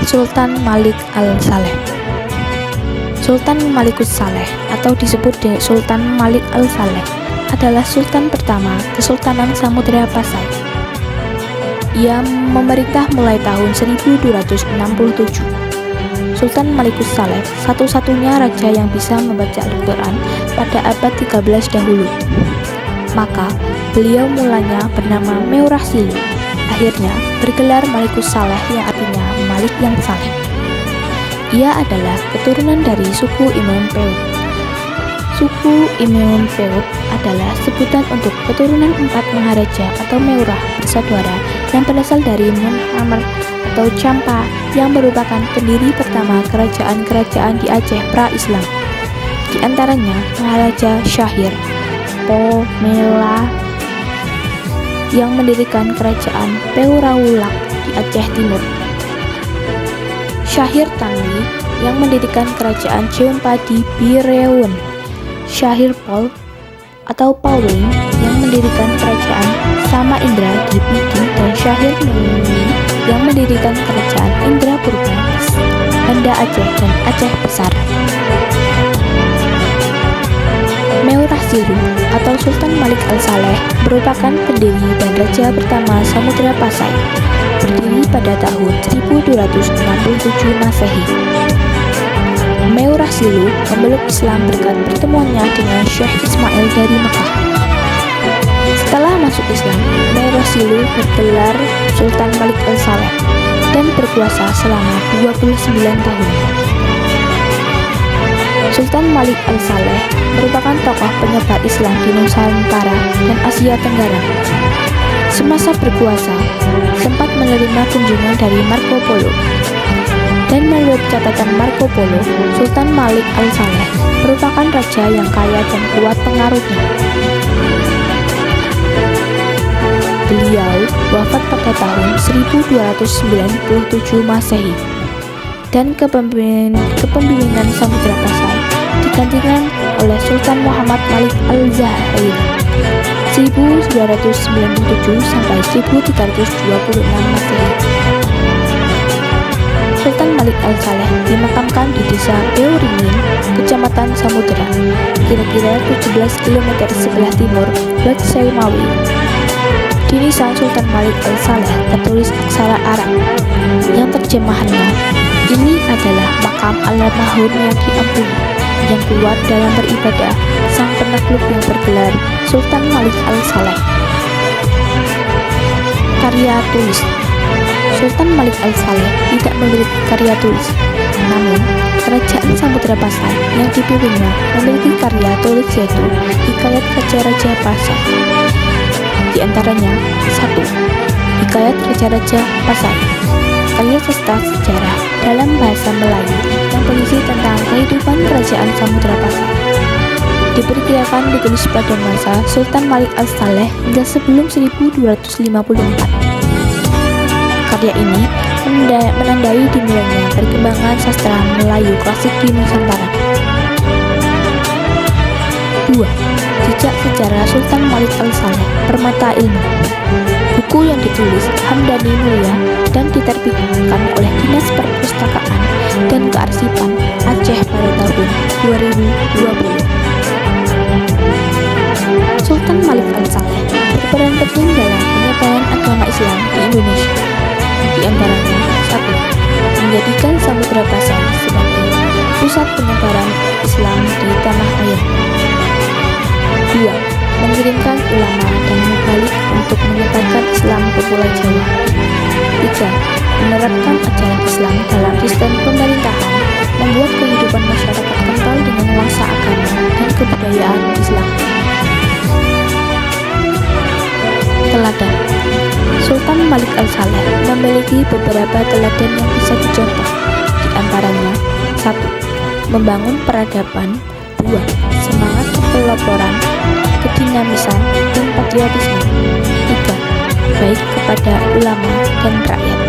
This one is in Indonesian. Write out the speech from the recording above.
Sultan Malik Al-Saleh. Sultan Malikus Saleh atau disebut Sultan Malik Al-Saleh adalah sultan pertama Kesultanan Samudra Pasai. Ia memerintah mulai tahun 1267. Sultan Malikus Saleh satu-satunya raja yang bisa membaca Al-Quran pada abad 13 dahulu. Maka beliau mulanya bernama Meurah Silu, akhirnya bergelar Malikus Saleh yang artinya Malik yang Saleh. Ia adalah keturunan dari suku Imam Peut. Suku Imam Peut adalah sebutan untuk keturunan 4 maharaja atau Meurah bersaudara yang berasal dari Munhammer atau Champa yang merupakan pendiri pertama kerajaan-kerajaan di Aceh pra-Islam. Di antaranya Maharaja Syahir Pomela yang mendirikan kerajaan Peuraulak di Aceh Timur, Syahir Tanwi yang mendirikan kerajaan Jeompa di Bireuen, Syahir Pol atau Paweng yang mendirikan kerajaan Samaindra di Pidi, dan Syahir Nunwi yang mendirikan kerajaan Indrapurba, Banda Aceh dan Aceh Besar. Meurah Silu atau Sultan Malik Al-Saleh merupakan pendiri dan raja pertama Samudra Pasai, berdiri pada tahun 1267 Masehi. Meurah Silu memeluk Islam berkat pertemuannya dengan Syekh Ismail dari Mekah. Setelah masuk Islam, Meurah Silu bergelar Sultan Malik Al-Saleh dan berkuasa selama 29 tahun. Sultan Malik Al-Saleh merupakan tokoh penyebar Islam di Nusantara dan Asia Tenggara. Semasa berkuasa, sempat menerima kunjungan dari Marco Polo. Dan menurut catatan Marco Polo, Sultan Malik Al-Saleh merupakan raja yang kaya dan kuat pengaruhnya. Beliau wafat pada tahun 1297 Masehi, dan kepemimpinan Samudra Pasai digantikan oleh Sultan Muhammad Malik Al-Zahir 1997 sampai 1326 Masehi. Sultan Malik Al-Saleh dimakamkan di desa Beuringin, Kecamatan Samudra, kira-kira 17 km sebelah timur Lot Seumawi. Di nisan Sultan Malik Al-Saleh tertulis aksara Arab yang terjemahannya, ini adalah makam almarhum yang diampuni, yang kuat dalam beribadah, sang penakluk yang bergelar Sultan Malik Al-Saleh. Karya tulis. Sultan Malik Al-Saleh tidak memiliki karya tulis, namun kerajaan Samudra Pasai yang dipimpinnya memiliki karya tulis, yaitu Hikayat Raja-Raja Pasai. Di antaranya 1. Hikayat Raja-Raja Pasai, karya sastra sejarah dalam bahasa Melayu yang berisi tentang kehidupan kerajaan Samudra Pasai. Diperkirakan ditulis pada masa Sultan Malik Al-Saleh hingga sebelum 1254. Karya ini menandai dimulainya perkembangan sastra Melayu klasik di Nusantara. 2. Jejak Sejarah Sultan Malik Al-Saleh, Permata Ilmu, buku yang ditulis Hamdani Mulia dan diterbitkan oleh Dinas Perpustakaan dan Kearsipan Aceh pada tahun 2020. Sultan Malik Al-Saleh berperan penting dalam penyebaran agama Islam di Indonesia. Di antaranya 1. Menjadikan Samudra Pasai sebagai pusat penyebaran Islam di tanah air. 2. Mengirimkan ulama dan mubalik untuk menyebarkan Islam ke Pulau Jawa. 3. Menerapkan ajaran Islam dalam sistem pemerintahan, membuat kehidupan masyarakat kental dengan nuansa agama dan kebudayaan Islam. Teladan. Sultan Malik Al-Saleh memiliki beberapa teladan yang bisa dicontoh. Di antaranya 1. Membangun peradaban. 2. Semangat kepeloporan, kedinamisan, dan patriotisme. 3. Baik kepada ulama dan rakyat.